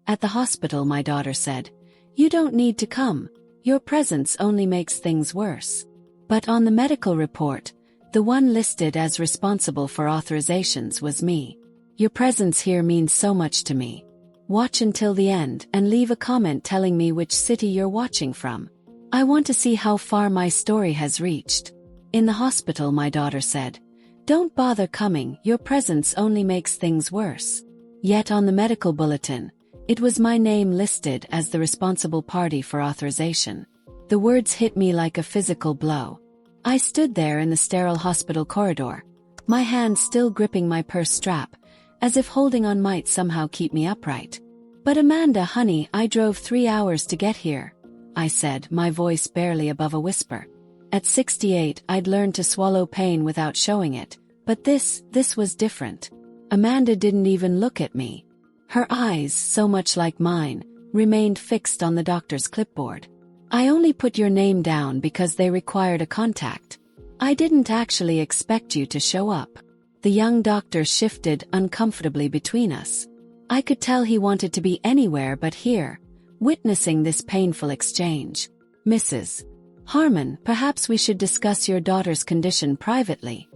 At the hospital, my daughter said, "You don't need to come. Your presence only makes things worse." But on the medical report, the one listed as responsible for authorizations was me. "Your presence here means so much to me. Watch until the end and leave a comment telling me which city you're watching from. I want to see how far my story has reached." In the hospital, my daughter said, "Don't bother coming, your presence only makes things worse." Yet on the medical bulletin, it was my name listed as the responsible party for authorization. The words hit me like a physical blow. I stood there in the sterile hospital corridor, my hand still gripping my purse strap, as if holding on might somehow keep me upright. "But Amanda, honey, I drove 3 hours to get here," I said, my voice barely above a whisper. At 68, I'd learned to swallow pain without showing it, but this was different. Amanda didn't even look at me. Her eyes, so much like mine, remained fixed on the doctor's clipboard. "I only put your name down because they required a contact. I didn't actually expect you to show up." The young doctor shifted uncomfortably between us. I could tell he wanted to be anywhere but here, witnessing this painful exchange. "Mrs. Harmon, perhaps we should discuss your daughter's condition privately,"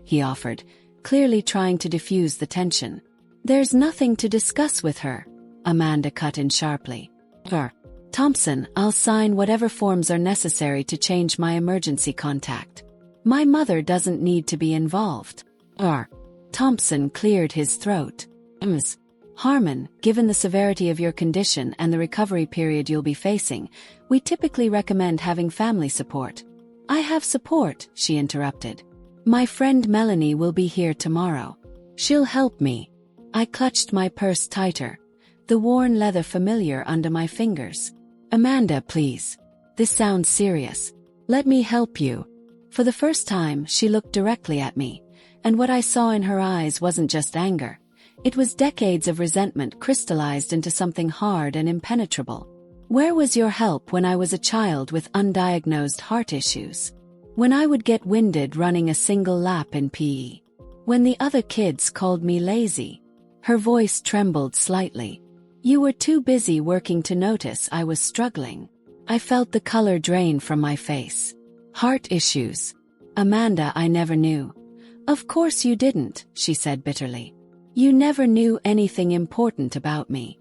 he offered, clearly trying to diffuse the tension. "There's nothing to discuss with her," Amanda cut in sharply. "Thompson, I'll sign whatever forms are necessary to change my emergency contact. My mother doesn't need to be involved." Thompson cleared his throat. "Ms. Harmon, given the severity of your condition and the recovery period you'll be facing, we typically recommend having family support." "I have support," she interrupted. "My friend Melanie will be here tomorrow. She'll help me." I clutched my purse tighter, the worn leather familiar under my fingers. "Amanda, please. This sounds serious. Let me help you." For the first time, she looked directly at me, and what I saw in her eyes wasn't just anger. It was decades of resentment crystallized into something hard and impenetrable. "Where was your help when I was a child with undiagnosed heart issues? When I would get winded running a single lap in PE? When the other kids called me lazy?" Her voice trembled slightly. "You were too busy working to notice I was struggling." I felt the color drain from my face. "Heart issues? Amanda, I never knew." "Of course you didn't," she said bitterly. "You never knew anything important about me."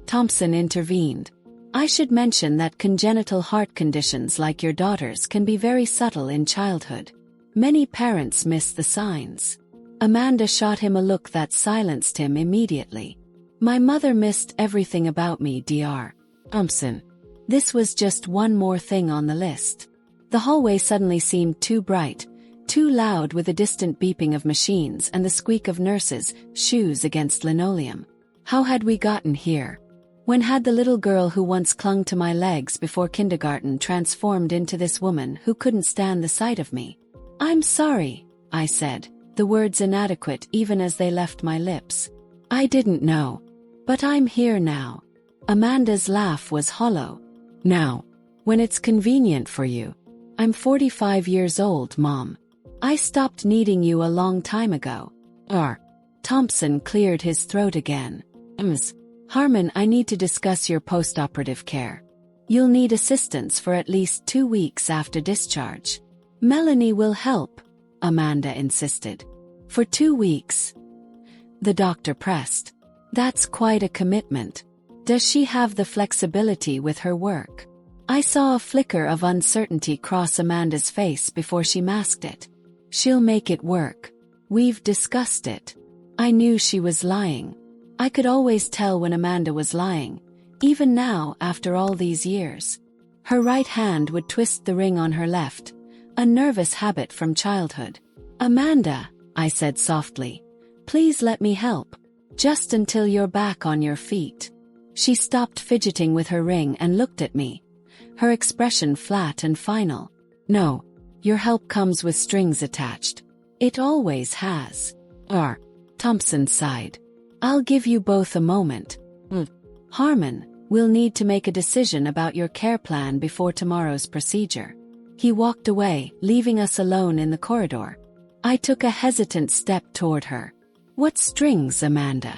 Thompson intervened. "I should mention that congenital heart conditions like your daughter's can be very subtle in childhood. Many parents miss the signs." Amanda shot him a look that silenced him immediately. "My mother missed everything about me, Dr. Thompson." This was just one more thing on the list. The hallway suddenly seemed too bright, too loud, with a distant beeping of machines and the squeak of nurses' shoes against linoleum. How had we gotten here? When had the little girl who once clung to my legs before kindergarten transformed into this woman who couldn't stand the sight of me? "I'm sorry," I said, the words inadequate even as they left my lips. "I didn't know. But I'm here now." Amanda's laugh was hollow. "Now, when it's convenient for you. I'm 45 years old, Mom. I stopped needing you a long time ago." Thompson cleared his throat again. "Ms. Harmon, I need to discuss your postoperative care. You'll need assistance for at least 2 weeks after discharge." "Melanie will help," Amanda insisted. "For 2 weeks?" The doctor pressed. "That's quite a commitment. Does she have the flexibility with her work?" I saw a flicker of uncertainty cross Amanda's face before she masked it. "She'll make it work. We've discussed it." I knew she was lying. I could always tell when Amanda was lying, even now after all these years. Her right hand would twist the ring on her left, a nervous habit from childhood. "Amanda," I said softly, "please let me help. Just until you're back on your feet." She stopped fidgeting with her ring and looked at me, her expression flat and final. "No, your help comes with strings attached. It always has." Thompson sighed. "I'll give you both a moment. Harmon, we'll need to make a decision about your care plan before tomorrow's procedure." He walked away, leaving us alone in the corridor. I took a hesitant step toward her. "What strings, Amanda?"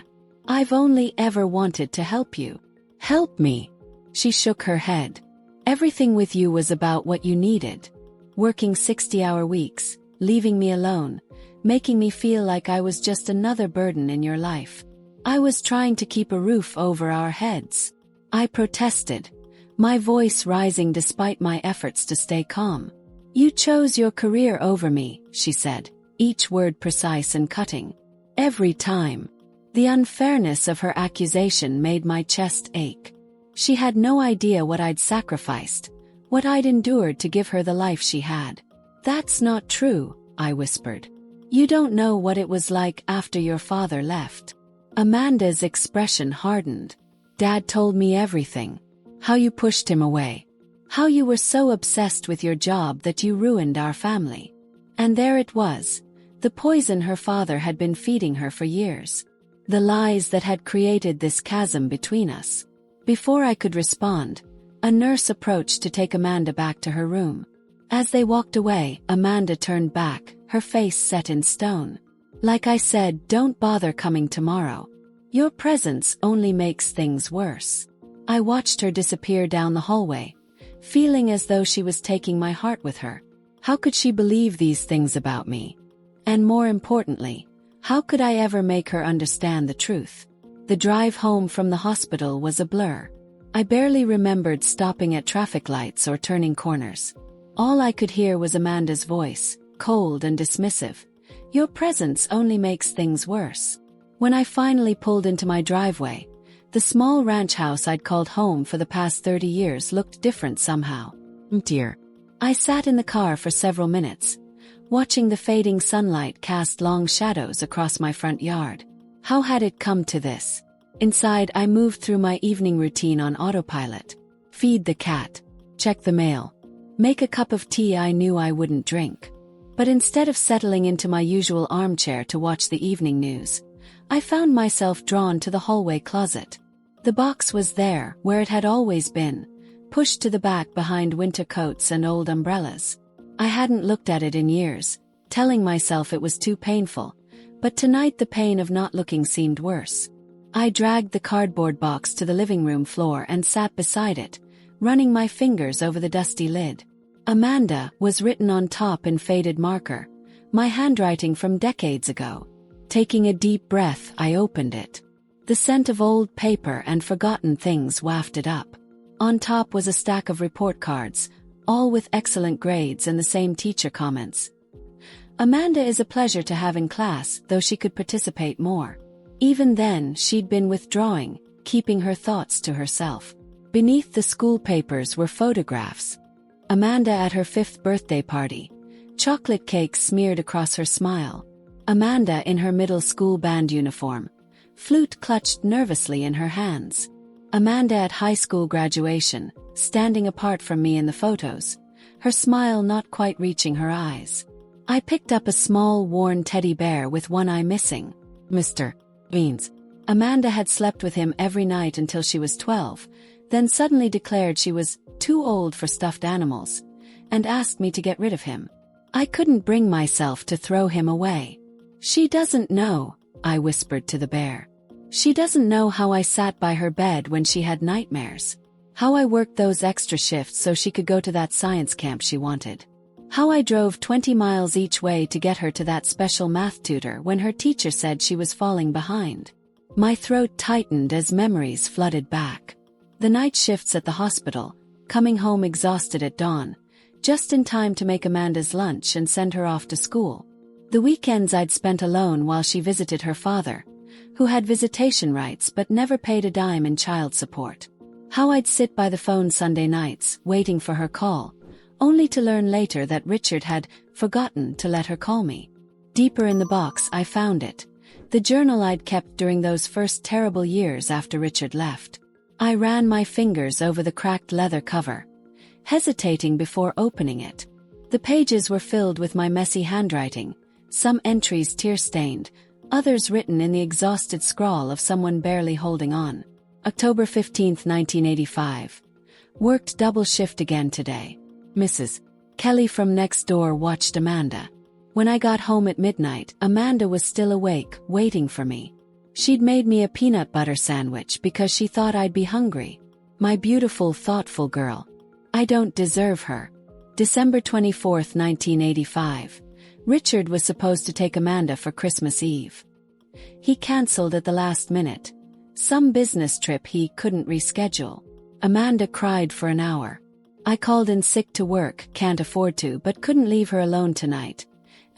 I've only ever wanted to help you. Help me. She shook her head. Everything with you was about what you needed. Working 60-hour weeks, leaving me alone, making me feel like I was just another burden in your life. I was trying to keep a roof over our heads. I protested, my voice rising despite my efforts to stay calm. You chose your career over me, she said, each word precise and cutting. Every time. The unfairness of her accusation made my chest ache. She had no idea what I'd sacrificed, what I'd endured to give her the life she had. That's not true, I whispered. You don't know what it was like after your father left. Amanda's expression hardened. Dad told me everything. How you pushed him away. How you were so obsessed with your job that you ruined our family. And there it was, the poison her father had been feeding her for years. The lies that had created this chasm between us. Before I could respond, a nurse approached to take Amanda back to her room. As they walked away, Amanda turned back, her face set in stone. Like I said, don't bother coming tomorrow. Your presence only makes things worse. I watched her disappear down the hallway, feeling as though she was taking my heart with her. How could she believe these things about me? And more importantly, how could I ever make her understand the truth? The drive home from the hospital was a blur. I barely remembered stopping at traffic lights or turning corners. All I could hear was Amanda's voice, cold and dismissive. Your presence only makes things worse. When I finally pulled into my driveway, the small ranch house I'd called home for the past 30 years looked different somehow. Dear. I sat in the car for several minutes, watching the fading sunlight cast long shadows across my front yard. How had it come to this? Inside, I moved through my evening routine on autopilot. Feed the cat. Check the mail. Make a cup of tea I knew I wouldn't drink. But instead of settling into my usual armchair to watch the evening news, I found myself drawn to the hallway closet. The box was there, where it had always been, pushed to the back behind winter coats and old umbrellas. I hadn't looked at it in years, telling myself it was too painful, but tonight the pain of not looking seemed worse. I dragged the cardboard box to the living room floor and sat beside it, running my fingers over the dusty lid. Amanda was written on top in faded marker, my handwriting from decades ago. Taking a deep breath, I opened it. The scent of old paper and forgotten things wafted up. On top was a stack of report cards, all with excellent grades and the same teacher comments. Amanda is a pleasure to have in class, though she could participate more. Even then, she'd been withdrawing, keeping her thoughts to herself. Beneath the school papers were photographs. Amanda at her 5th birthday party. Chocolate cakes smeared across her smile. Amanda in her middle school band uniform. Flute clutched nervously in her hands. Amanda at high school graduation, standing apart from me in the photos, her smile not quite reaching her eyes. I picked up a small worn teddy bear with one eye missing. Mr. Beans. Amanda had slept with him every night until she was 12, then suddenly declared she was too old for stuffed animals, and asked me to get rid of him. I couldn't bring myself to throw him away. She doesn't know, I whispered to the bear. She doesn't know how I sat by her bed when she had nightmares. How I worked those extra shifts so she could go to that science camp she wanted. How I drove 20 miles each way to get her to that special math tutor when her teacher said she was falling behind. My throat tightened as memories flooded back. The night shifts at the hospital, coming home exhausted at dawn, just in time to make Amanda's lunch and send her off to school. The weekends I'd spent alone while she visited her father, who had visitation rights but never paid a dime in child support. How I'd sit by the phone Sunday nights, waiting for her call, only to learn later that Richard had forgotten to let her call me. Deeper in the box I found it, the journal I'd kept during those first terrible years after Richard left. I ran my fingers over the cracked leather cover, hesitating before opening it. The pages were filled with my messy handwriting, some entries tear-stained, others written in the exhausted scrawl of someone barely holding on. October 15, 1985. Worked double shift again today. Mrs. Kelly from next door watched Amanda. When I got home at midnight, Amanda was still awake, waiting for me. She'd made me a peanut butter sandwich because she thought I'd be hungry. My beautiful, thoughtful girl. I don't deserve her. December 24, 1985. Richard was supposed to take Amanda for Christmas Eve. He cancelled at the last minute. Some business trip he couldn't reschedule. Amanda cried for an hour. I called in sick to work, can't afford to, but couldn't leave her alone tonight.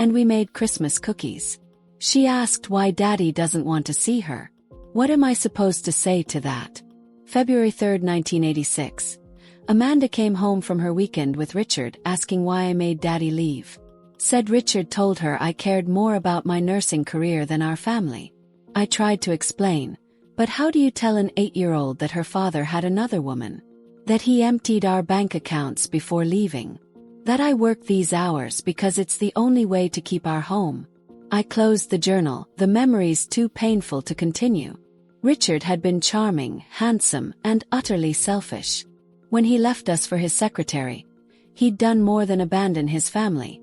And we made Christmas cookies. She asked why Daddy doesn't want to see her. What am I supposed to say to that? February 3, 1986. Amanda came home from her weekend with Richard asking why I made Daddy leave. Said Richard told her I cared more about my nursing career than our family. I tried to explain, but how do you tell an 8-year-old that her father had another woman? That he emptied our bank accounts before leaving? That I worked these hours because it's the only way to keep our home? I closed the journal, the memories too painful to continue. Richard had been charming, handsome, and utterly selfish. When he left us for his secretary, he'd done more than abandon his family.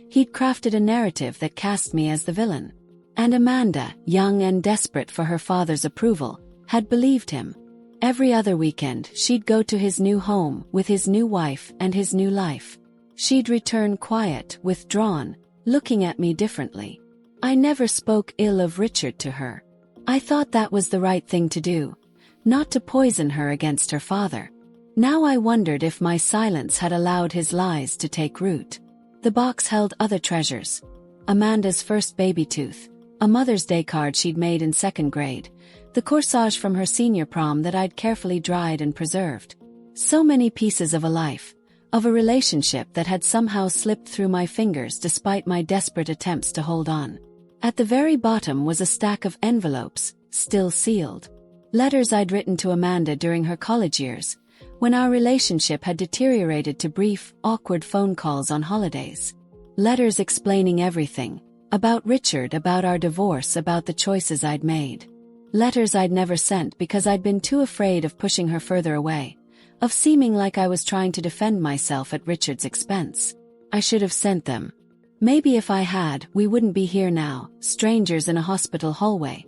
He'd crafted a narrative that cast me as the villain. And Amanda, young and desperate for her father's approval, had believed him. Every other weekend, she'd go to his new home with his new wife and his new life. She'd return quiet, withdrawn, looking at me differently. I never spoke ill of Richard to her. I thought that was the right thing to do, not to poison her against her father. Now I wondered if my silence had allowed his lies to take root. The box held other treasures. Amanda's first baby tooth, a Mother's Day card she'd made in 2nd grade, the corsage from her senior prom that I'd carefully dried and preserved. So many pieces of a life, of a relationship that had somehow slipped through my fingers despite my desperate attempts to hold on. At the very bottom was a stack of envelopes, still sealed. Letters I'd written to Amanda during her college years, when our relationship had deteriorated to brief, awkward phone calls on holidays. Letters explaining everything. About Richard, about our divorce, about the choices I'd made. Letters I'd never sent because I'd been too afraid of pushing her further away, of seeming like I was trying to defend myself at Richard's expense. I should have sent them. Maybe if I had, we wouldn't be here now, strangers in a hospital hallway.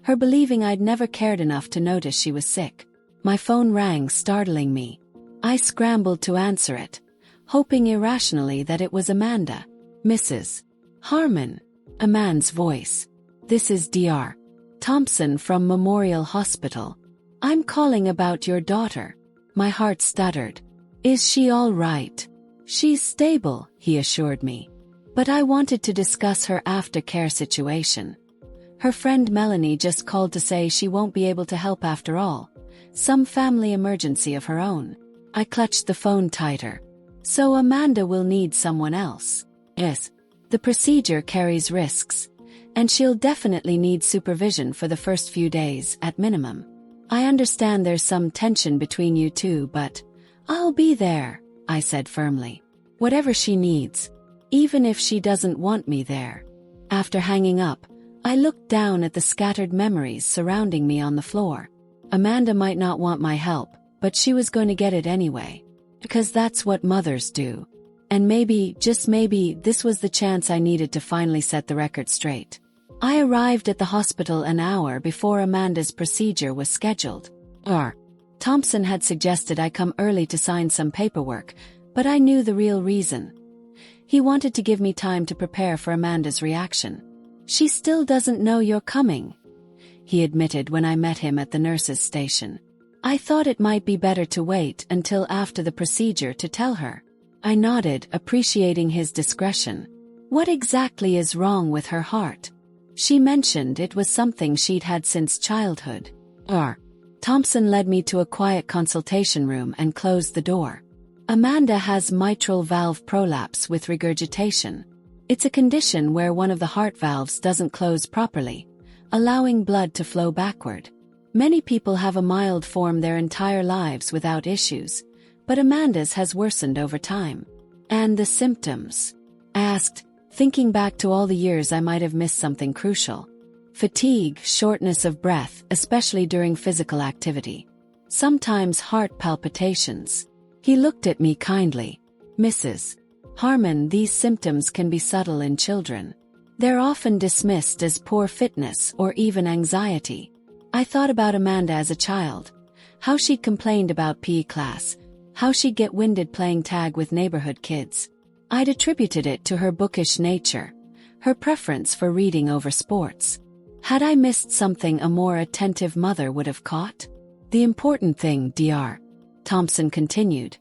Her believing I'd never cared enough to notice she was sick. My phone rang, startling me. I scrambled to answer it, hoping irrationally that it was Amanda. Mrs. Harmon. A man's voice. This is Dr. Thompson from Memorial Hospital. I'm calling about your daughter. My heart stuttered. Is she all right? She's stable, he assured me. But I wanted to discuss her aftercare situation. Her friend Melanie just called to say she won't be able to help after all. Some family emergency of her own. I clutched the phone tighter. So Amanda will need someone else. Yes. The procedure carries risks, and she'll definitely need supervision for the first few days, at minimum. I understand there's some tension between you two, but I'll be there, I said firmly. Whatever she needs, even if she doesn't want me there. After hanging up, I looked down at the scattered memories surrounding me on the floor. Amanda might not want my help, but she was going to get it anyway. Because that's what mothers do. And maybe, just maybe, this was the chance I needed to finally set the record straight. I arrived at the hospital an hour before Amanda's procedure was scheduled. Thompson had suggested I come early to sign some paperwork, but I knew the real reason. He wanted to give me time to prepare for Amanda's reaction. She still doesn't know you're coming, he admitted when I met him at the nurse's station. I thought it might be better to wait until after the procedure to tell her. I nodded, appreciating his discretion. What exactly is wrong with her heart? She mentioned it was something she'd had since childhood. Thompson led me to a quiet consultation room and closed the door. Amanda has mitral valve prolapse with regurgitation. It's a condition where one of the heart valves doesn't close properly, allowing blood to flow backward. Many people have a mild form their entire lives without issues, but Amanda's has worsened over time. And the symptoms? I asked, thinking back to all the years I might have missed something crucial. Fatigue, shortness of breath, especially during physical activity. Sometimes heart palpitations. He looked at me kindly. Mrs. Harmon, these symptoms can be subtle in children. They're often dismissed as poor fitness or even anxiety. I thought about Amanda as a child. How she'd complained about PE class. How she'd get winded playing tag with neighborhood kids. I'd attributed it to her bookish nature. Her preference for reading over sports. Had I missed something a more attentive mother would have caught? The important thing, Dr. Thompson continued,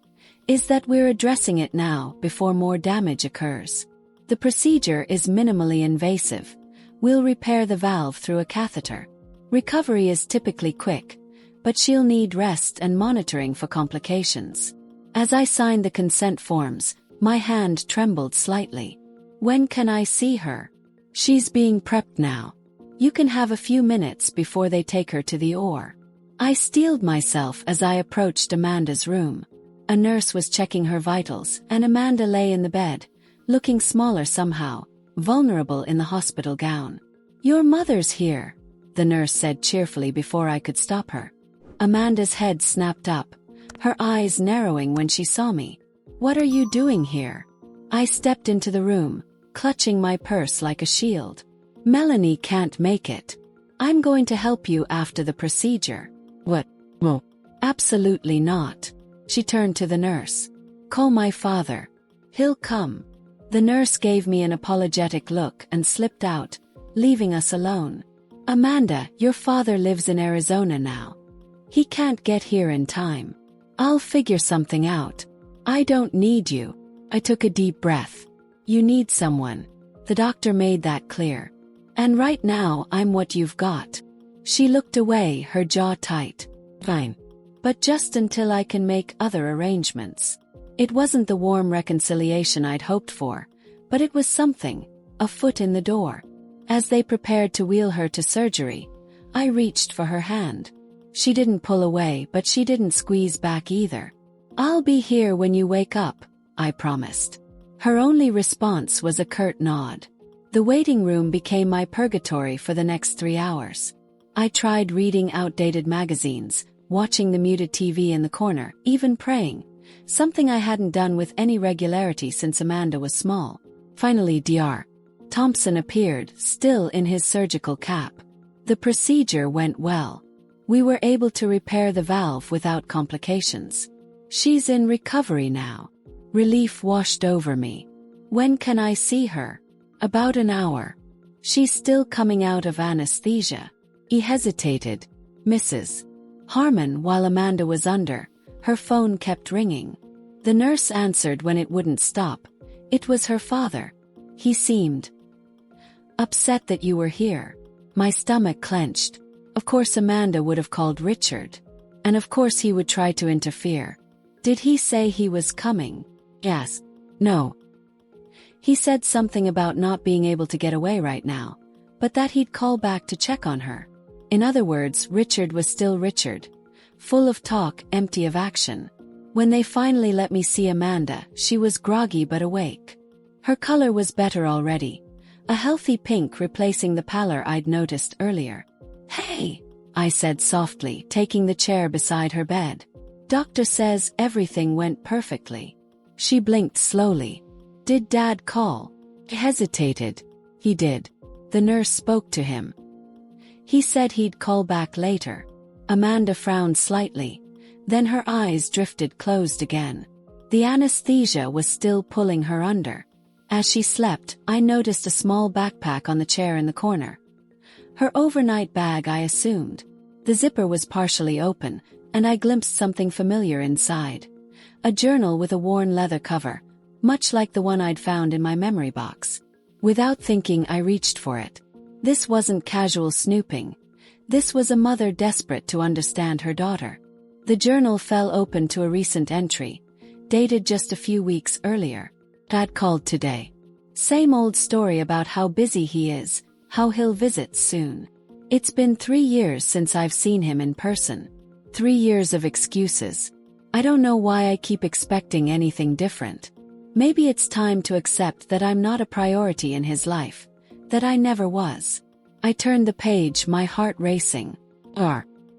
is that we're addressing it now before more damage occurs. The procedure is minimally invasive. We'll repair the valve through a catheter. Recovery is typically quick, but she'll need rest and monitoring for complications. As I signed the consent forms, my hand trembled slightly. When can I see her? She's being prepped now. You can have a few minutes before they take her to the OR. I steeled myself as I approached Amanda's room. A nurse was checking her vitals, and Amanda lay in the bed, looking smaller somehow, vulnerable in the hospital gown. "Your mother's here," the nurse said cheerfully before I could stop her. Amanda's head snapped up, her eyes narrowing when she saw me. "What are you doing here?" I stepped into the room, clutching my purse like a shield. "Melanie can't make it. I'm going to help you after the procedure." "What? Well, absolutely not." She turned to the nurse. "Call my father. He'll come." The nurse gave me an apologetic look and slipped out, leaving us alone. "Amanda, your father lives in Arizona now. He can't get here in time. I'll figure something out. I don't need you." I took a deep breath. "You need someone. The doctor made that clear. And right now I'm what you've got." She looked away, her jaw tight. "Fine. But just until I can make other arrangements." It wasn't the warm reconciliation I'd hoped for, but it was something, a foot in the door. As they prepared to wheel her to surgery, I reached for her hand. She didn't pull away, but she didn't squeeze back either. "I'll be here when you wake up," I promised. Her only response was a curt nod. The waiting room became my purgatory for the next 3 hours. I tried reading outdated magazines, watching the muted TV in the corner, even praying, something I hadn't done with any regularity since Amanda was small. Finally, Dr. Thompson appeared, still in his surgical cap. The procedure went well. We were able to repair the valve without complications. She's in recovery now. Relief washed over me. "When can I see her?" "About an hour. She's still coming out of anesthesia." He hesitated. "Mrs. Harmon," while Amanda was under, her phone kept ringing. The nurse answered when it wouldn't stop. It was her father. He seemed upset that you were here. My stomach clenched. Of course Amanda would have called Richard. And of course he would try to interfere. "Did he say he was coming?" "Yes." "No." "He said something about not being able to get away right now, but that he'd call back to check on her." In other words, Richard was still Richard. Full of talk, empty of action. When they finally let me see Amanda, she was groggy but awake. Her color was better already. A healthy pink replacing the pallor I'd noticed earlier. "Hey," I said softly, taking the chair beside her bed. "Doctor says everything went perfectly." She blinked slowly. "Did Dad call?" He hesitated. "He did." The nurse spoke to him. "He said he'd call back later." Amanda frowned slightly. Then her eyes drifted closed again. The anesthesia was still pulling her under. As she slept, I noticed a small backpack on the chair in the corner. Her overnight bag, I assumed. The zipper was partially open, and I glimpsed something familiar inside. A journal with a worn leather cover, much like the one I'd found in my memory box. Without thinking, I reached for it. This wasn't casual snooping. This was a mother desperate to understand her daughter. The journal fell open to a recent entry, dated just a few weeks earlier. Dad called today. Same old story about how busy he is, how he'll visit soon. It's been 3 years since I've seen him in person. 3 years of excuses. I don't know why I keep expecting anything different. Maybe it's time to accept that I'm not a priority in his life. That I never was. I turned the page, my heart racing.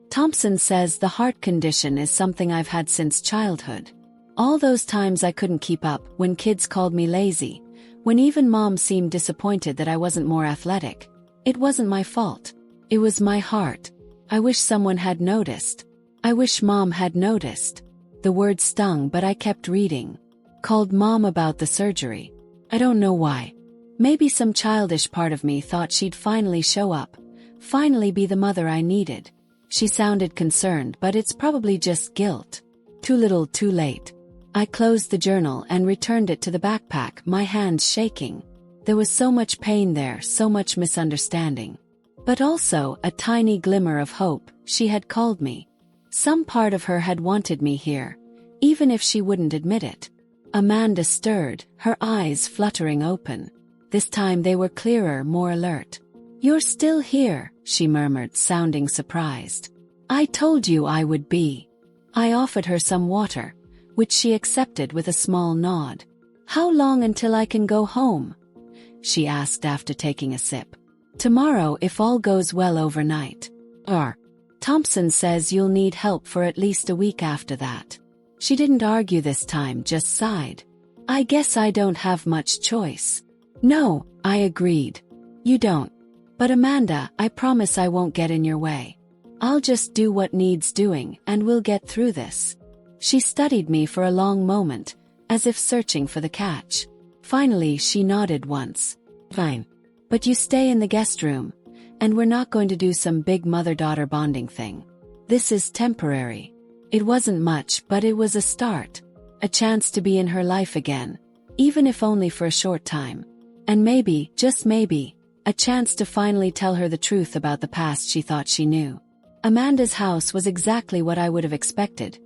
Thompson says the heart condition is something I've had since childhood. All those times I couldn't keep up, when kids called me lazy, When even Mom seemed disappointed that I wasn't more athletic. It wasn't my fault. It was my heart. I wish someone had noticed. I wish Mom had noticed. The word stung, but I kept reading. Called Mom about the surgery. I don't know why. Maybe some childish part of me thought she'd finally show up. Finally be the mother I needed. She sounded concerned, but it's probably just guilt. Too little, too late. I closed the journal and returned it to the backpack, my hands shaking. There was so much pain there, so much misunderstanding. But also a tiny glimmer of hope. She had called me. Some part of her had wanted me here, even if she wouldn't admit it. Amanda stirred, her eyes fluttering open. This time they were clearer, more alert. "You're still here," she murmured, sounding surprised. "I told you I would be." I offered her some water, which she accepted with a small nod. "How long until I can go home?" she asked after taking a sip. "Tomorrow if all goes well overnight. Thompson says you'll need help for at least a week after that." She didn't argue this time, just sighed. "I guess I don't have much choice." "No," I agreed. "You don't. But Amanda, I promise I won't get in your way. I'll just do what needs doing and we'll get through this." She studied me for a long moment, as if searching for the catch. Finally she nodded once. "Fine. But you stay in the guest room, and we're not going to do some big mother-daughter bonding thing. This is temporary." It wasn't much, but it was a start. A chance to be in her life again, even if only for a short time. And maybe, just maybe, a chance to finally tell her the truth about the past she thought she knew. Amanda's house was exactly what I would have expected.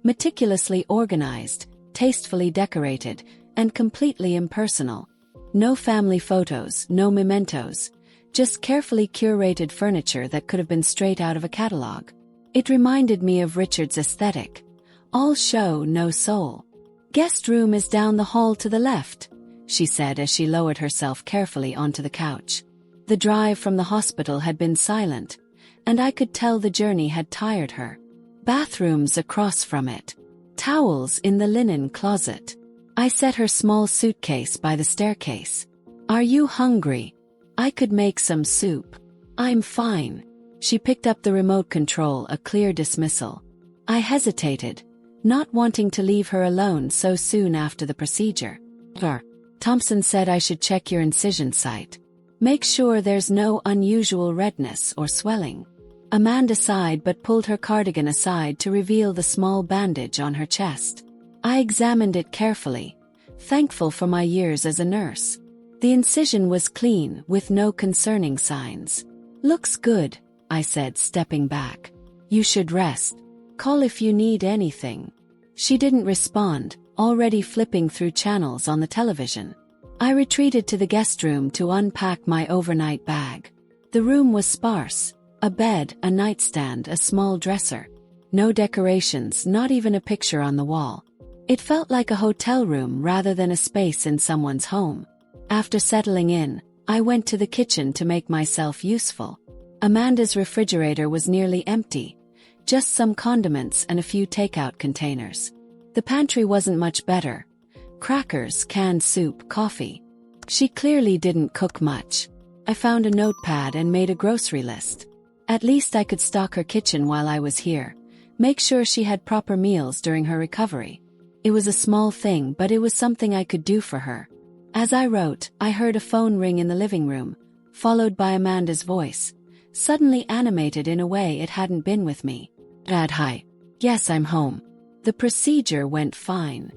Meticulously organized, tastefully decorated, and completely impersonal. No family photos, no mementos. Just carefully curated furniture that could have been straight out of a catalog. It reminded me of Richard's aesthetic. All show, no soul. "Guest room is down the hall to the left," she said as she lowered herself carefully onto the couch. The drive from the hospital had been silent, and I could tell the journey had tired her. Bathrooms across from it. Towels in the linen closet. I set her small suitcase by the staircase. "Are you hungry? I could make some soup." "I'm fine." She picked up the remote control, a clear dismissal. I hesitated, not wanting to leave her alone so soon after the procedure. "Thompson said I should check your incision site. Make sure there's no unusual redness or swelling." Amanda sighed but pulled her cardigan aside to reveal the small bandage on her chest. I examined it carefully, thankful for my years as a nurse. The incision was clean, with no concerning signs. "Looks good," I said, stepping back. "You should rest. Call if you need anything." She didn't respond, already flipping through channels on the television. I retreated to the guest room to unpack my overnight bag. The room was sparse. A bed, a nightstand, a small dresser. No decorations, not even a picture on the wall. It felt like a hotel room rather than a space in someone's home. After settling in, I went to the kitchen to make myself useful. Amanda's refrigerator was nearly empty, just some condiments and a few takeout containers. The pantry wasn't much better. Crackers, canned soup, coffee. She clearly didn't cook much. I found a notepad and made a grocery list. At least I could stock her kitchen while I was here, make sure she had proper meals during her recovery. It was a small thing, but it was something I could do for her. As I wrote, I heard a phone ring in the living room, followed by Amanda's voice, suddenly animated in a way it hadn't been with me. "Dad, hi. Yes, I'm home. The procedure went fine."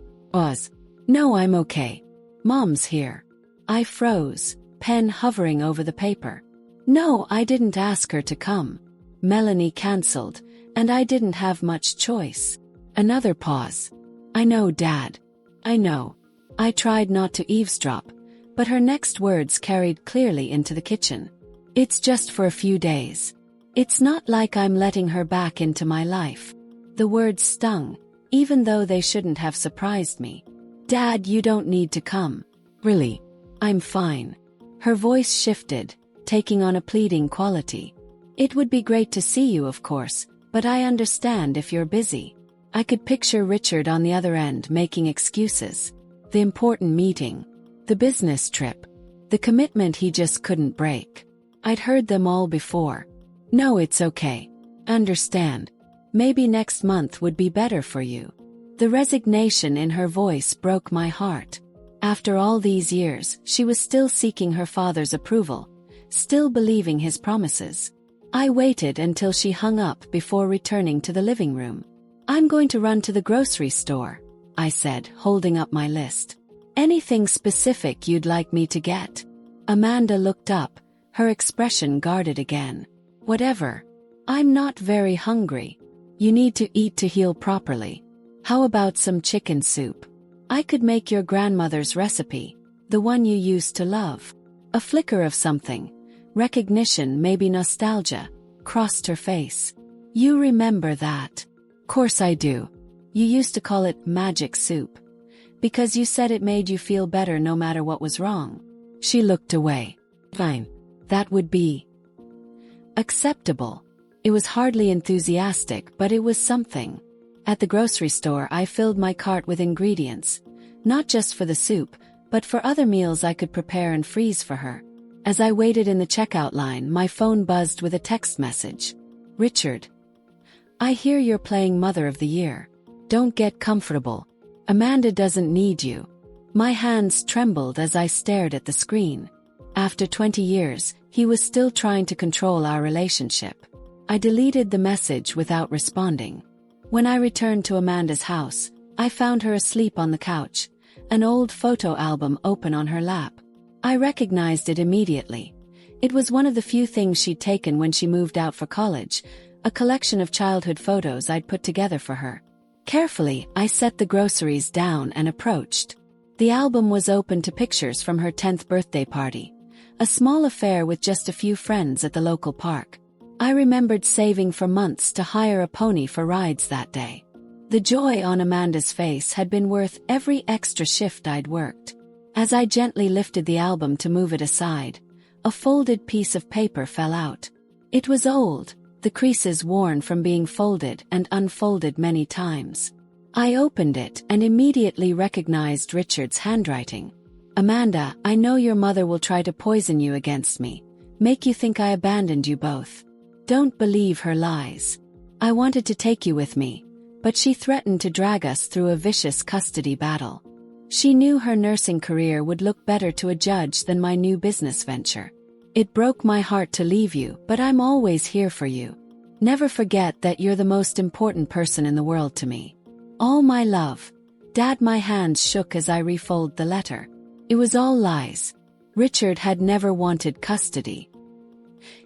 "No, I'm okay. Mom's here." I froze, pen hovering over the paper. "No, I didn't ask her to come." Melanie cancelled, and I didn't have much choice. Another pause. "I know, Dad. I know." I tried not to eavesdrop, but her next words carried clearly into the kitchen. "It's just for a few days. It's not like I'm letting her back into my life." The words stung, even though they shouldn't have surprised me. "Dad, you don't need to come." "Really? I'm fine." Her voice shifted, taking on a pleading quality. "It would be great to see you, of course, but I understand if you're busy." I could picture Richard on the other end making excuses. The important meeting. The business trip. The commitment he just couldn't break. I'd heard them all before. No, it's okay. Understand. Maybe next month would be better for you. The resignation in her voice broke my heart. After all these years, she was still seeking her father's approval, still believing his promises. I waited until she hung up before returning to the living room. I'm going to run to the grocery store, I said, holding up my list. Anything specific you'd like me to get? Amanda looked up, her expression guarded again. Whatever. I'm not very hungry. You need to eat to heal properly. How about some chicken soup? I could make your grandmother's recipe, the one you used to love. A flicker of something, recognition, maybe nostalgia, crossed her face. You remember that? Course I do. You used to call it magic soup. Because you said it made you feel better no matter what was wrong. She looked away. Fine. That would be acceptable. It was hardly enthusiastic, but it was something. At the grocery store, I filled my cart with ingredients, not just for the soup, but for other meals I could prepare and freeze for her. As I waited in the checkout line, my phone buzzed with a text message. Richard. I hear you're playing Mother of the Year. Don't get comfortable. Amanda doesn't need you. My hands trembled as I stared at the screen. After 20 years, he was still trying to control our relationship. I deleted the message without responding. When I returned to Amanda's house, I found her asleep on the couch, an old photo album open on her lap. I recognized it immediately. It was one of the few things she'd taken when she moved out for college, a collection of childhood photos I'd put together for her. Carefully, I set the groceries down and approached. The album was open to pictures from her 10th birthday party, a small affair with just a few friends at the local park. I remembered saving for months to hire a pony for rides that day. The joy on Amanda's face had been worth every extra shift I'd worked. As I gently lifted the album to move it aside, a folded piece of paper fell out. It was old, the creases worn from being folded and unfolded many times. I opened it and immediately recognized Richard's handwriting. Amanda, I know your mother will try to poison you against me, make you think I abandoned you both. Don't believe her lies. I wanted to take you with me, but she threatened to drag us through a vicious custody battle. She knew her nursing career would look better to a judge than my new business venture. It broke my heart to leave you, but I'm always here for you. Never forget that you're the most important person in the world to me. All my love. Dad, my hands shook as I refolded the letter. It was all lies. Richard had never wanted custody.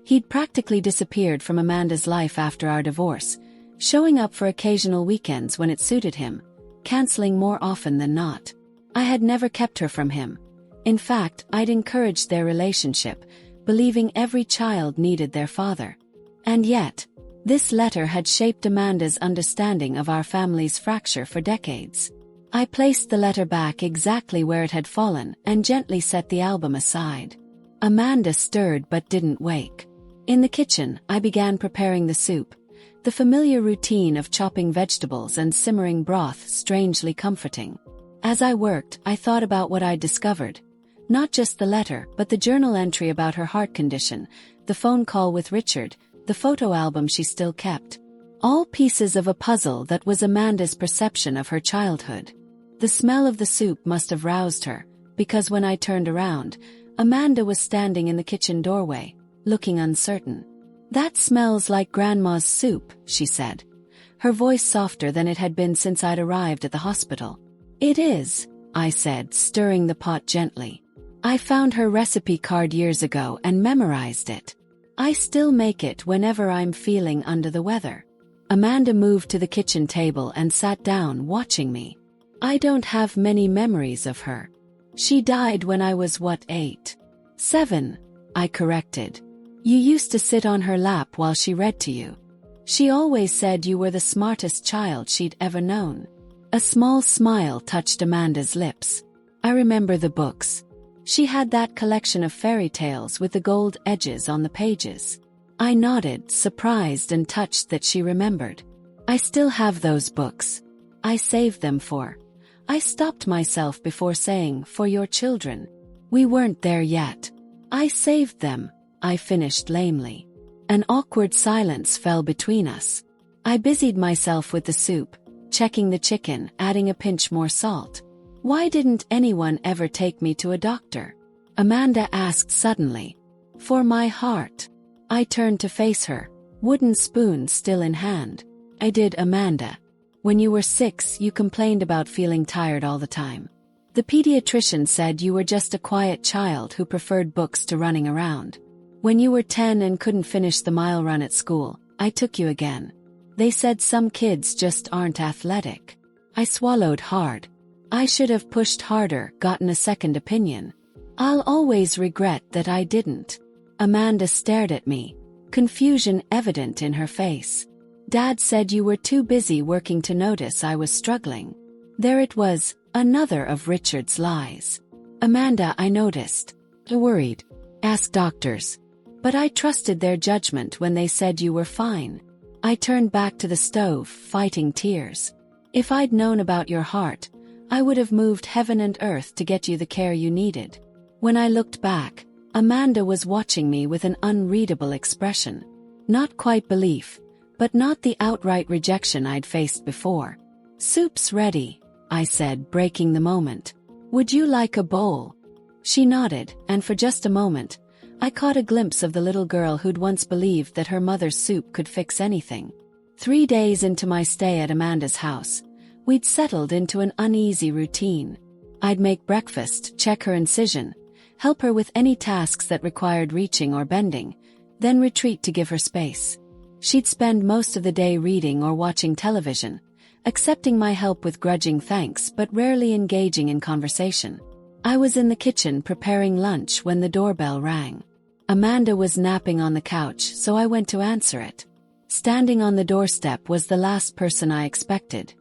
He'd practically disappeared from Amanda's life after our divorce, showing up for occasional weekends when it suited him, canceling more often than not. I had never kept her from him. In fact, I'd encouraged their relationship, believing every child needed their father. And yet, this letter had shaped Amanda's understanding of our family's fracture for decades. I placed the letter back exactly where it had fallen and gently set the album aside. Amanda stirred but didn't wake. In the kitchen, I began preparing the soup, the familiar routine of chopping vegetables and simmering broth strangely comforting. As I worked, I thought about what I'd discovered. Not just the letter, but the journal entry about her heart condition, the phone call with Richard, the photo album she still kept. All pieces of a puzzle that was Amanda's perception of her childhood. The smell of the soup must have roused her, because when I turned around, Amanda was standing in the kitchen doorway, looking uncertain. That smells like Grandma's soup, she said, her voice softer than it had been since I'd arrived at the hospital. It is, I said, stirring the pot gently. I found her recipe card years ago and memorized it. I still make it whenever I'm feeling under the weather. Amanda moved to the kitchen table and sat down, watching me. I don't have many memories of her. She died when I was 8? 7, I corrected. You used to sit on her lap while she read to you. She always said you were the smartest child she'd ever known. A small smile touched Amanda's lips. I remember the books. She had that collection of fairy tales with the gold edges on the pages. I nodded, surprised and touched that she remembered. I still have those books. I saved them for I stopped myself before saying, for your children. We weren't there yet. I saved them, I finished lamely. An awkward silence fell between us. I busied myself with the soup, checking the chicken, adding a pinch more salt. Why didn't anyone ever take me to a doctor? Amanda asked suddenly. For my heart. I turned to face her, wooden spoon still in hand. I did, Amanda. When you were 6, you complained about feeling tired all the time. The pediatrician said you were just a quiet child who preferred books to running around. When you were 10 and couldn't finish the mile run at school, I took you again. They said some kids just aren't athletic. I swallowed hard. I should have pushed harder, gotten a second opinion. I'll always regret that I didn't. Amanda stared at me, confusion evident in her face. Dad said you were too busy working to notice I was struggling. There it was, another of Richard's lies. Amanda, I noticed. Worried. Ask doctors. But I trusted their judgment when they said you were fine. I turned back to the stove, fighting tears. If I'd known about your heart, I would have moved heaven and earth to get you the care you needed. When I looked back, Amanda was watching me with an unreadable expression. Not quite belief, but not the outright rejection I'd faced before. Soup's ready, I said, breaking the moment. Would you like a bowl? She nodded, and for just a moment, I caught a glimpse of the little girl who'd once believed that her mother's soup could fix anything. 3 days into my stay at Amanda's house, we'd settled into an uneasy routine. I'd make breakfast, check her incision, help her with any tasks that required reaching or bending, then retreat to give her space. She'd spend most of the day reading or watching television, accepting my help with grudging thanks but rarely engaging in conversation. I was in the kitchen preparing lunch when the doorbell rang. Amanda was napping on the couch, so I went to answer it. Standing on the doorstep was the last person I expected.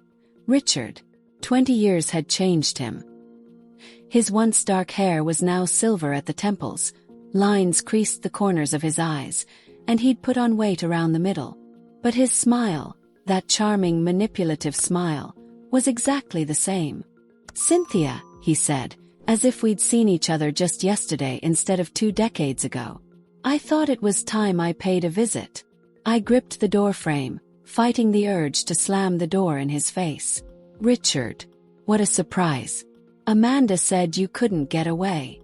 Richard. 20 years had changed him. His once dark hair was now silver at the temples, lines creased the corners of his eyes, and he'd put on weight around the middle. But his smile, that charming manipulative smile, was exactly the same. Cynthia, he said, as if we'd seen each other just yesterday instead of 2 decades ago. I thought it was time I paid a visit. I gripped the door frame, fighting the urge to slam the door in his face. Richard. What a surprise. Amanda said you couldn't get away.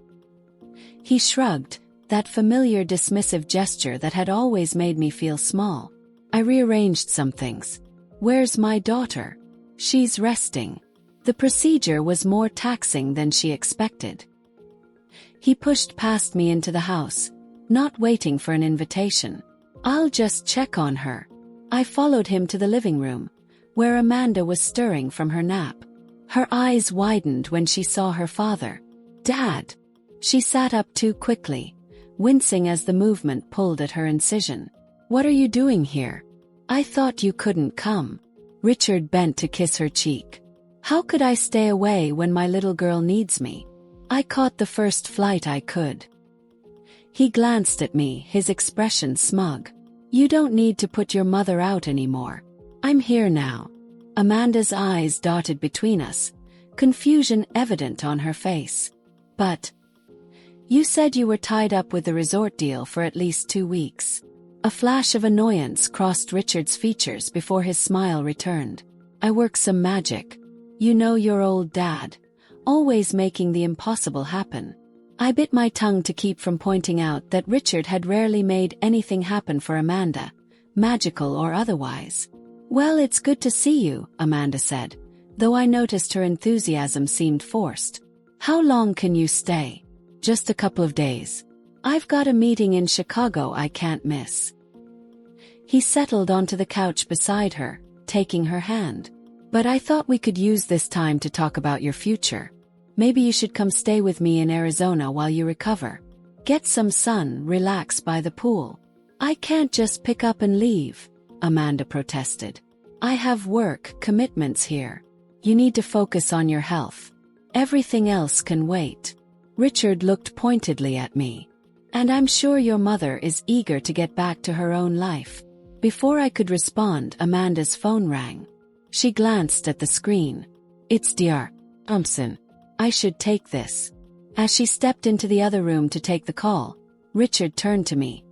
He shrugged, that familiar dismissive gesture that had always made me feel small. I rearranged some things. Where's my daughter? She's resting. The procedure was more taxing than she expected. He pushed past me into the house, not waiting for an invitation. I'll just check on her. I followed him to the living room, where Amanda was stirring from her nap. Her eyes widened when she saw her father. Dad! She sat up too quickly, wincing as the movement pulled at her incision. What are you doing here? I thought you couldn't come. Richard bent to kiss her cheek. How could I stay away when my little girl needs me? I caught the first flight I could. He glanced at me, his expression smug. You don't need to put your mother out anymore. I'm here now. Amanda's eyes darted between us, confusion evident on her face. But you said you were tied up with the resort deal for at least 2 weeks. A flash of annoyance crossed Richard's features before his smile returned. I work some magic. You know your old dad, always making the impossible happen. I bit my tongue to keep from pointing out that Richard had rarely made anything happen for Amanda, magical or otherwise. Well, it's good to see you, Amanda said, though I noticed her enthusiasm seemed forced. How long can you stay? Just a couple of days. I've got a meeting in Chicago I can't miss. He settled onto the couch beside her, taking her hand. But I thought we could use this time to talk about your future. Maybe you should come stay with me in Arizona while you recover. Get some sun, relax by the pool. I can't just pick up and leave, Amanda protested. I have work, commitments here. You need to focus on your health. Everything else can wait. Richard looked pointedly at me. And I'm sure your mother is eager to get back to her own life. Before I could respond, Amanda's phone rang. She glanced at the screen. It's Dr. Thompson, I should take this. As she stepped into the other room to take the call, Richard turned to me,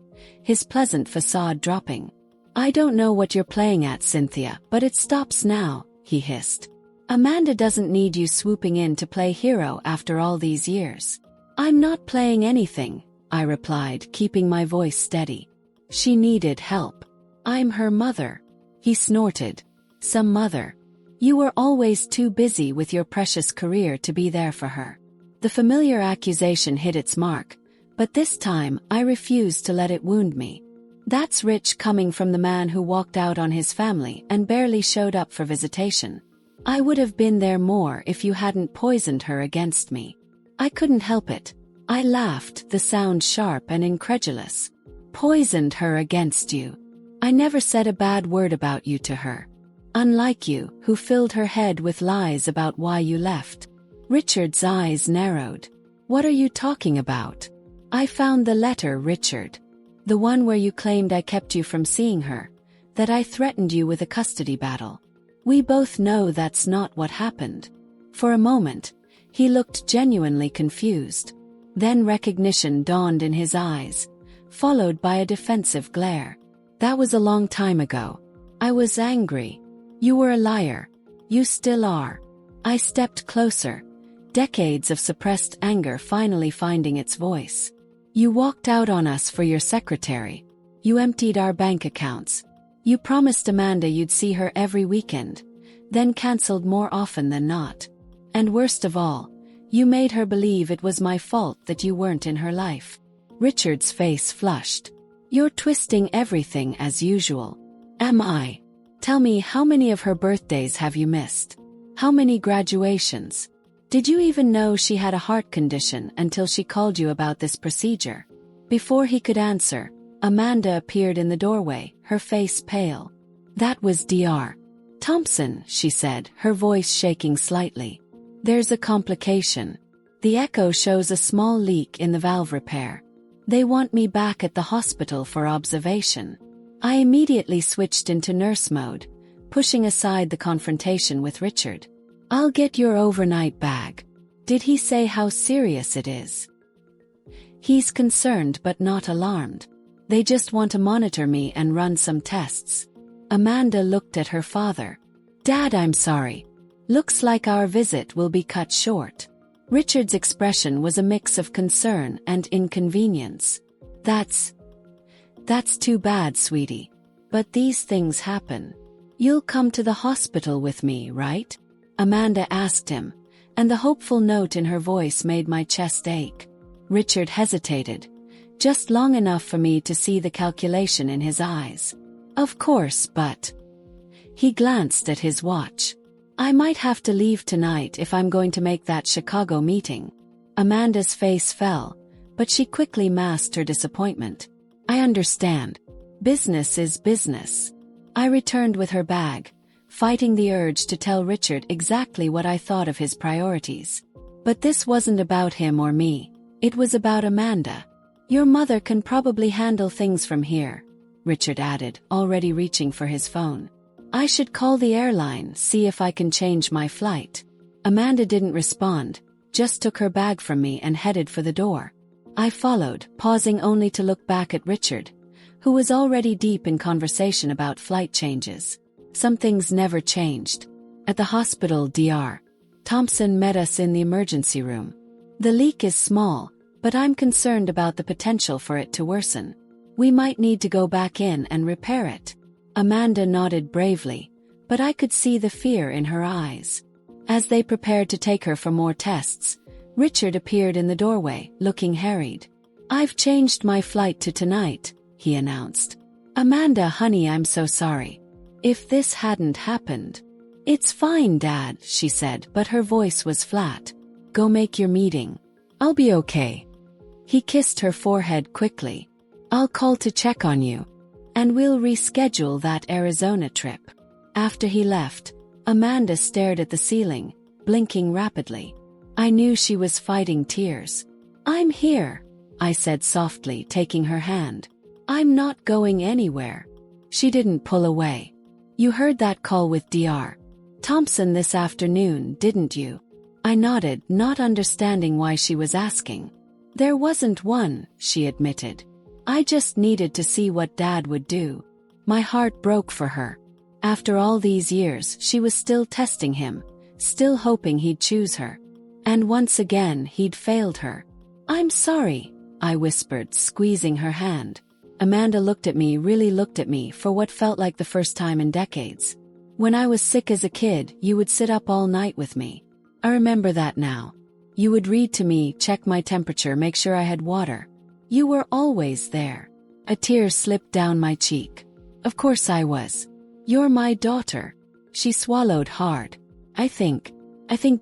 his pleasant facade dropping. I don't know what you're playing at, Cynthia, but it stops now, he hissed. Amanda doesn't need you swooping in to play hero after all these years. I'm not playing anything, I replied, keeping my voice steady. She needed help. I'm her mother. He snorted. Some mother. You were always too busy with your precious career to be there for her. The familiar accusation hit its mark, but this time I refused to let it wound me. That's rich coming from the man who walked out on his family and barely showed up for visitation. I would have been there more if you hadn't poisoned her against me. I couldn't help it. I laughed, the sound sharp and incredulous. Poisoned her against you. I never said a bad word about you to her. Unlike you, who filled her head with lies about why you left. Richard's eyes narrowed. What are you talking about? I found the letter, Richard. The one where you claimed I kept you from seeing her, that I threatened you with a custody battle. We both know that's not what happened. For a moment, he looked genuinely confused. Then recognition dawned in his eyes, followed by a defensive glare. That was a long time ago. I was angry. You were a liar. You still are. I stepped closer, decades of suppressed anger finally finding its voice. You walked out on us for your secretary. You emptied our bank accounts. You promised Amanda you'd see her every weekend, then canceled more often than not. And worst of all, you made her believe it was my fault that you weren't in her life. Richard's face flushed. You're twisting everything as usual. Am I? Tell me, how many of her birthdays have you missed? How many graduations? Did you even know she had a heart condition until she called you about this procedure? Before he could answer, Amanda appeared in the doorway, her face pale. That was Dr. Thompson, she said, her voice shaking slightly. There's a complication. The echo shows a small leak in the valve repair. They want me back at the hospital for observation. I immediately switched into nurse mode, pushing aside the confrontation with Richard. I'll get your overnight bag. Did he say how serious it is? He's concerned but not alarmed. They just want to monitor me and run some tests. Amanda looked at her father. Dad, I'm sorry. Looks like our visit will be cut short. Richard's expression was a mix of concern and inconvenience. That's too bad, sweetie. But these things happen. You'll come to the hospital with me, right? Amanda asked him, and the hopeful note in her voice made my chest ache. Richard hesitated, just long enough for me to see the calculation in his eyes. Of course, but... He glanced at his watch. I might have to leave tonight if I'm going to make that Chicago meeting. Amanda's face fell, but she quickly masked her disappointment. I understand. Business is business. I returned with her bag, fighting the urge to tell Richard exactly what I thought of his priorities. But this wasn't about him or me. It was about Amanda. Your mother can probably handle things from here, Richard added, already reaching for his phone. I should call the airline, see if I can change my flight. Amanda didn't respond, just took her bag from me and headed for the door. I followed, pausing only to look back at Richard, who was already deep in conversation about flight changes. Some things never changed. At the hospital, Dr. Thompson met us in the emergency room. The leak is small, but I'm concerned about the potential for it to worsen. We might need to go back in and repair it. Amanda nodded bravely, but I could see the fear in her eyes. As they prepared to take her for more tests, Richard appeared in the doorway, looking harried. I've changed my flight to tonight, he announced. Amanda, honey, I'm so sorry. If this hadn't happened. It's fine, Dad, she said, but her voice was flat. Go make your meeting. I'll be okay. He kissed her forehead quickly. I'll call to check on you. And we'll reschedule that Arizona trip. After he left, Amanda stared at the ceiling, blinking rapidly. I knew she was fighting tears. I'm here, I said softly, taking her hand. I'm not going anywhere. She didn't pull away. You heard that call with Dr. Thompson this afternoon, didn't you? I nodded, not understanding why she was asking. There wasn't one, she admitted. I just needed to see what Dad would do. My heart broke for her. After all these years, she was still testing him, still hoping he'd choose her. And once again, he'd failed her. I'm sorry, I whispered, squeezing her hand. Amanda really looked at me for what felt like the first time in decades. When I was sick as a kid, you would sit up all night with me. I remember that now. You would read to me, check my temperature, make sure I had water. You were always there. A tear slipped down my cheek. Of course I was. You're my daughter. She swallowed hard. I think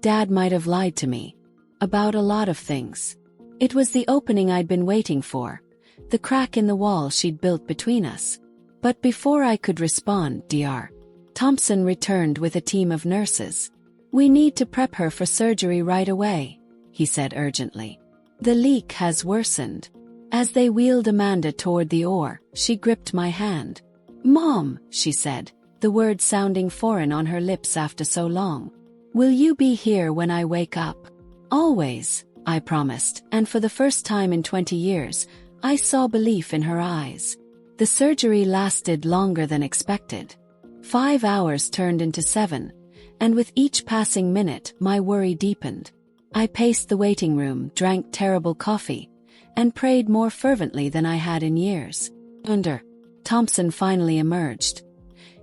Dad might have lied to me. About a lot of things. It was the opening I'd been waiting for. The crack in the wall she'd built between us. But before I could respond, Dr. Thompson returned with a team of nurses. We need to prep her for surgery right away, he said urgently. The leak has worsened. As they wheeled Amanda toward the OR, she gripped my hand. Mom, she said, the words sounding foreign on her lips after so long. Will you be here when I wake up? Always, I promised, and for the first time in 20 years, I saw belief in her eyes. The surgery lasted longer than expected. 5 hours turned into 7, and with each passing minute, my worry deepened. I paced the waiting room, drank terrible coffee, and prayed more fervently than I had in years. Dr. Thompson finally emerged.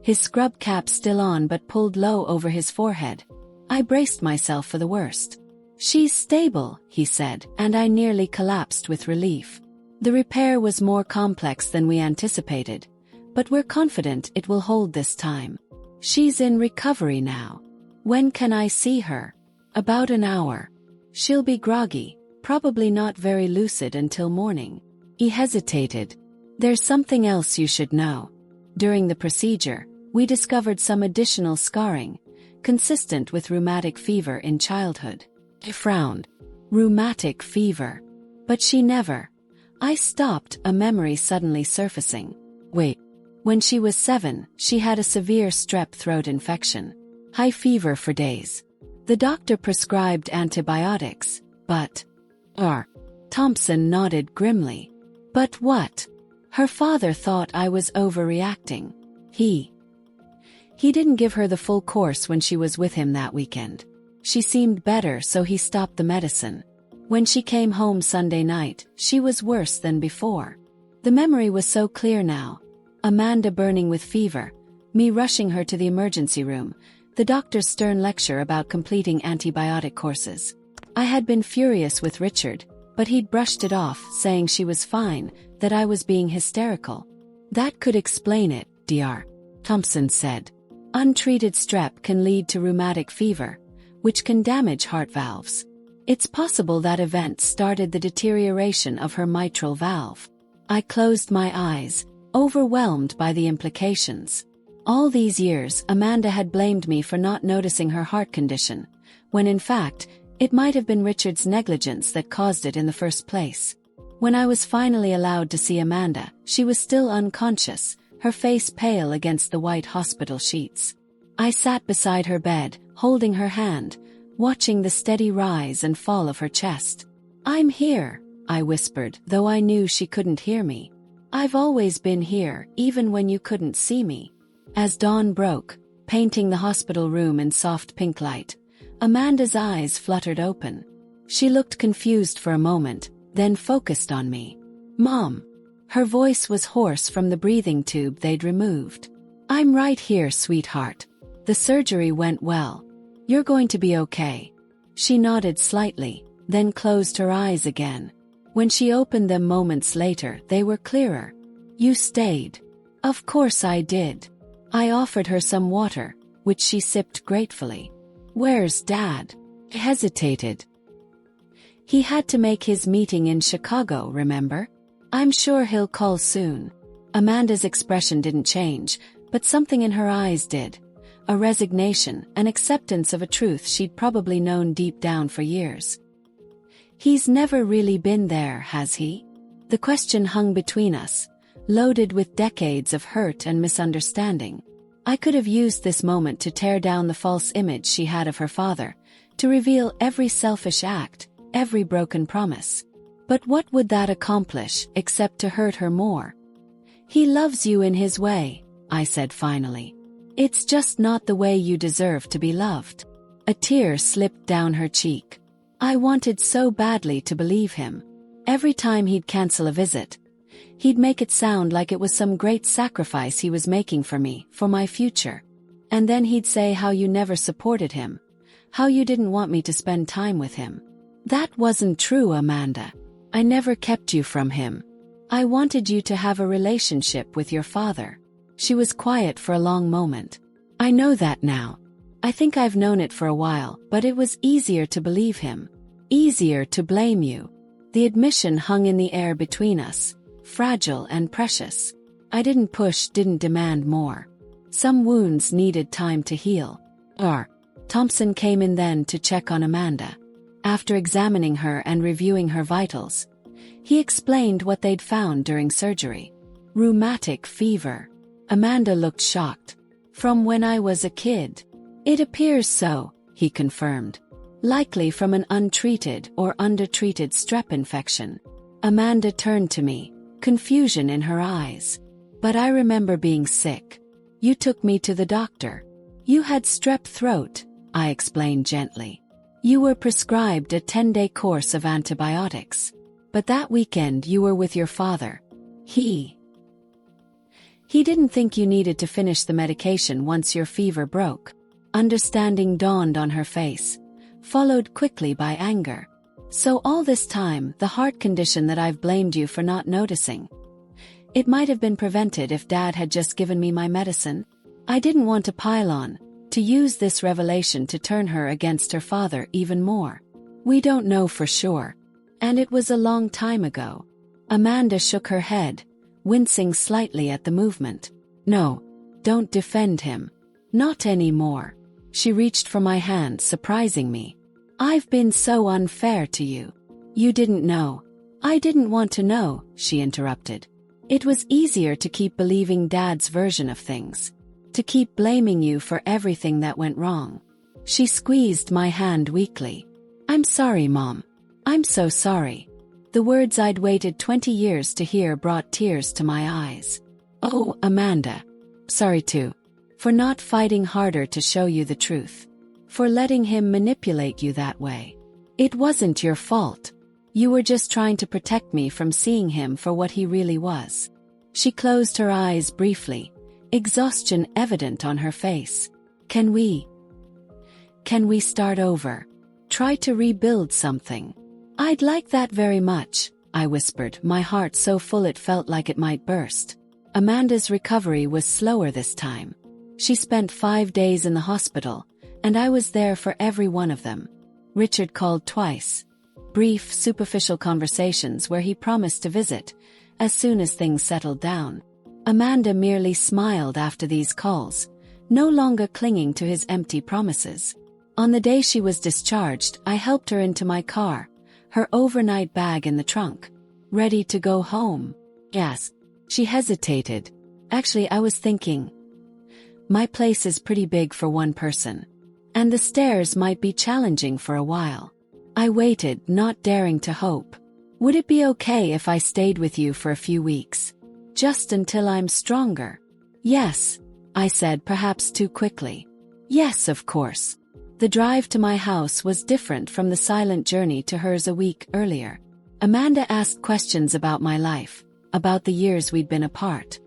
His scrub cap still on but pulled low over his forehead. I braced myself for the worst. She's stable, he said, and I nearly collapsed with relief. The repair was more complex than we anticipated, but we're confident it will hold this time. She's in recovery now. When can I see her? About an hour. She'll be groggy, probably not very lucid until morning. He hesitated. There's something else you should know. During the procedure, we discovered some additional scarring, consistent with rheumatic fever in childhood. I frowned. Rheumatic fever. But she never. I stopped, a memory suddenly surfacing. Wait. When she was 7, she had a severe strep throat infection. High fever for days. The doctor prescribed antibiotics, but... Dr. Thompson nodded grimly. But what? Her father thought I was overreacting. He didn't give her the full course when she was with him that weekend. She seemed better, so he stopped the medicine. When she came home Sunday night, she was worse than before. The memory was so clear now. Amanda burning with fever, me rushing her to the emergency room, the doctor's stern lecture about completing antibiotic courses. I had been furious with Richard, but he'd brushed it off, saying she was fine, that I was being hysterical. That could explain it, Dr. Thompson said. Untreated strep can lead to rheumatic fever, which can damage heart valves. It's possible that event started the deterioration of her mitral valve. I closed my eyes, overwhelmed by the implications. All these years, Amanda had blamed me for not noticing her heart condition, when in fact, it might have been Richard's negligence that caused it in the first place. When I was finally allowed to see Amanda, she was still unconscious, her face pale against the white hospital sheets. I sat beside her bed, holding her hand, watching the steady rise and fall of her chest. I'm here, I whispered, though I knew she couldn't hear me. I've always been here, even when you couldn't see me. As dawn broke, painting the hospital room in soft pink light, Amanda's eyes fluttered open. She looked confused for a moment, then focused on me. Mom. Her voice was hoarse from the breathing tube they'd removed. I'm right here, sweetheart. The surgery went well. You're going to be okay. She nodded slightly, then closed her eyes again. When she opened them moments later, they were clearer. You stayed. Of course I did. I offered her some water, which she sipped gratefully. Where's Dad? I hesitated. He had to make his meeting in Chicago, remember? I'm sure he'll call soon. Amanda's expression didn't change, but something in her eyes did. A resignation, an acceptance of a truth she'd probably known deep down for years. He's never really been there, has he? The question hung between us, loaded with decades of hurt and misunderstanding. I could have used this moment to tear down the false image she had of her father, To reveal every selfish act, every broken promise. But what would that accomplish, except to hurt her more? He loves you in his way, I said finally. It's just not the way you deserve to be loved. A tear slipped down her cheek. I wanted so badly to believe him. Every time he'd cancel a visit, he'd make it sound like it was some great sacrifice he was making for me, for my future. And then he'd say how you never supported him, how you didn't want me to spend time with him. That wasn't true, Amanda. I never kept you from him. I wanted you to have a relationship with your father. She was quiet for a long moment. I know that now. I think I've known it for a while, but it was easier to believe him. Easier to blame you. The admission hung in the air between us, fragile and precious. I didn't push, didn't demand more. Some wounds needed time to heal. Thompson came in then to check on Amanda. After examining her and reviewing her vitals, he explained what they'd found during surgery. Rheumatic fever. Amanda looked shocked. From when I was a kid. It appears so, he confirmed. Likely from an untreated or undertreated strep infection. Amanda turned to me, confusion in her eyes. But I remember being sick. You took me to the doctor. You had strep throat, I explained gently. You were prescribed a 10-day course of antibiotics. But that weekend you were with your father. He didn't think you needed to finish the medication once your fever broke. Understanding dawned on her face, followed quickly by anger. So all this time, the heart condition that I've blamed you for not noticing. It might have been prevented if Dad had just given me my medicine. I didn't want to pile on, to use this revelation to turn her against her father even more. We don't know for sure. And it was a long time ago. Amanda shook her head, wincing slightly at the movement. No, don't defend him. Not anymore. She reached for my hand, surprising me. I've been so unfair to you. You didn't know. I didn't want to know, she interrupted. It was easier to keep believing Dad's version of things. To keep blaming you for everything that went wrong. She squeezed my hand weakly. I'm sorry, Mom. I'm so sorry. The words I'd waited 20 years to hear brought tears to my eyes. Oh, Amanda. Sorry too. For not fighting harder to show you the truth. For letting him manipulate you that way. It wasn't your fault. You were just trying to protect me from seeing him for what he really was. She closed her eyes briefly, exhaustion evident on her face. Can we start over? Try to rebuild something. I'd like that very much, I whispered, my heart so full it felt like it might burst. Amanda's recovery was slower this time. She spent 5 days in the hospital, and I was there for every one of them. Richard called twice. Brief, superficial conversations where he promised to visit, as soon as things settled down. Amanda merely smiled after these calls, no longer clinging to his empty promises. On the day she was discharged, I helped her into my car, her overnight bag in the trunk. Ready to go home? Yes. She hesitated. Actually, I was thinking, my place is pretty big for one person. And the stairs might be challenging for a while. I waited, not daring to hope. Would it be okay if I stayed with you for a few weeks? Just until I'm stronger? Yes, I said, perhaps too quickly. Yes, of course. The drive to my house was different from the silent journey to hers a week earlier. Amanda asked questions about my life, about the years we'd been apart.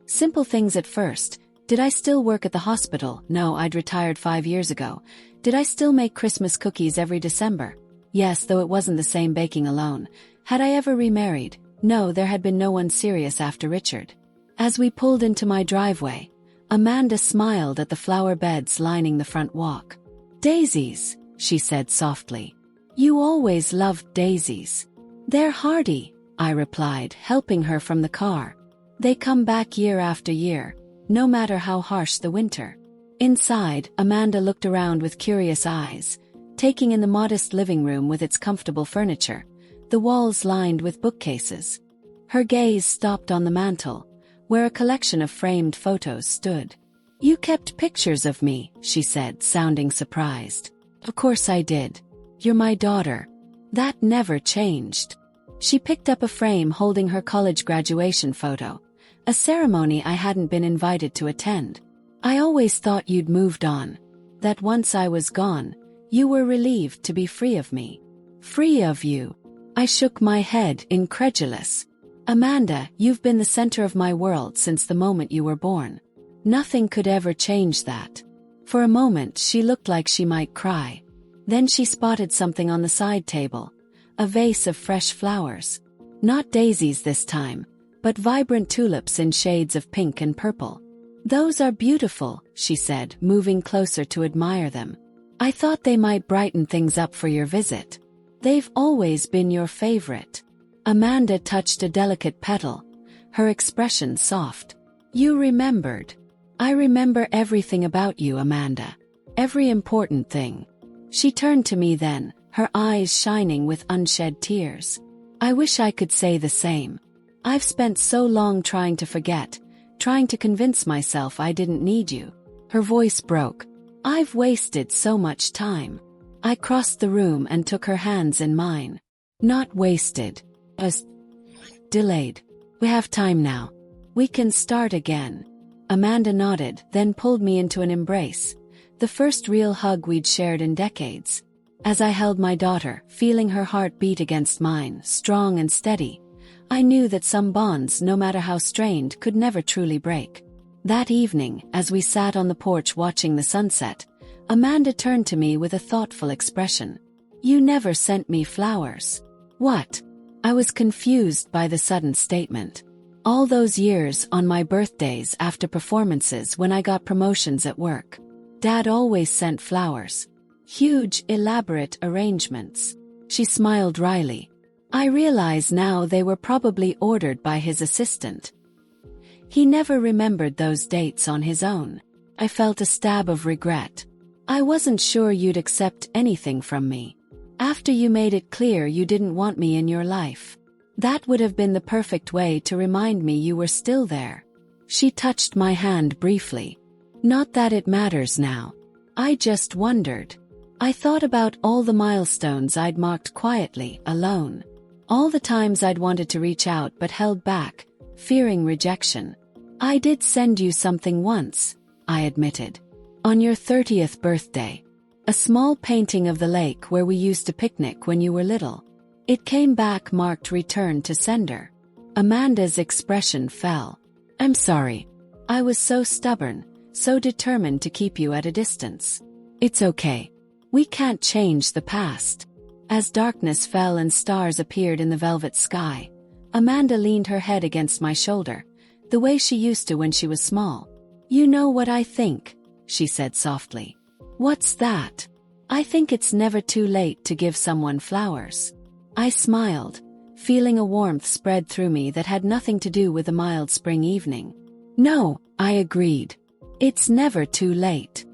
Simple things at first. Did I still work at the hospital? No, I'd retired 5 years ago. Did I still make Christmas cookies every December? Yes, though it wasn't the same baking alone. Had I ever remarried? No, there had been no one serious after Richard. As we pulled into my driveway, Amanda smiled at the flower beds lining the front walk. Daisies, she said softly. You always loved daisies. They're hardy, I replied, helping her from the car. They come back year after year, no matter how harsh the winter. Inside, Amanda looked around with curious eyes, taking in the modest living room with its comfortable furniture, the walls lined with bookcases. Her gaze stopped on the mantel, where a collection of framed photos stood. You kept pictures of me, she said, sounding surprised. Of course I did. You're my daughter. That never changed. She picked up a frame holding her college graduation photo, a ceremony I hadn't been invited to attend. I always thought you'd moved on. That once I was gone, you were relieved to be free of me. Free of you. I shook my head, incredulous. Amanda, you've been the center of my world since the moment you were born. Nothing could ever change that. For a moment she looked like she might cry. Then she spotted something on the side table, a vase of fresh flowers. Not daisies this time, but vibrant tulips in shades of pink and purple. Those are beautiful, she said, moving closer to admire them. I thought they might brighten things up for your visit. They've always been your favorite. Amanda touched a delicate petal, her expression soft. You remembered. I remember everything about you, Amanda. Every important thing. She turned to me then, her eyes shining with unshed tears. I wish I could say the same. I've spent so long trying to forget, trying to convince myself I didn't need you. Her voice broke. I've wasted so much time. I crossed the room and took her hands in mine. Not wasted. Delayed. We have time now. We can start again. Amanda nodded, then pulled me into an embrace, the first real hug we'd shared in decades. As I held my daughter, feeling her heart beat against mine, strong and steady, I knew that some bonds, no matter how strained, could never truly break. That evening, as we sat on the porch watching the sunset, Amanda turned to me with a thoughtful expression. You never sent me flowers. What? I was confused by the sudden statement. All those years on my birthdays after performances when I got promotions at work, Dad always sent flowers. Huge, elaborate arrangements. She smiled wryly. I realize now they were probably ordered by his assistant. He never remembered those dates on his own. I felt a stab of regret. I wasn't sure you'd accept anything from me. After you made it clear you didn't want me in your life. That would have been the perfect way to remind me you were still there. She touched my hand briefly. Not that it matters now. I just wondered. I thought about all the milestones I'd marked quietly, alone. All the times I'd wanted to reach out but held back, fearing rejection. I did send you something once, I admitted. On your 30th birthday. A small painting of the lake where we used to picnic when you were little. It came back marked return to sender. Amanda's expression fell. I'm sorry. I was so stubborn, so determined to keep you at a distance. It's okay. We can't change the past. As darkness fell and stars appeared in the velvet sky, Amanda leaned her head against my shoulder, the way she used to when she was small. You know what I think, she said softly. What's that? I think it's never too late to give someone flowers. I smiled, feeling a warmth spread through me that had nothing to do with the mild spring evening. No, I agreed. It's never too late.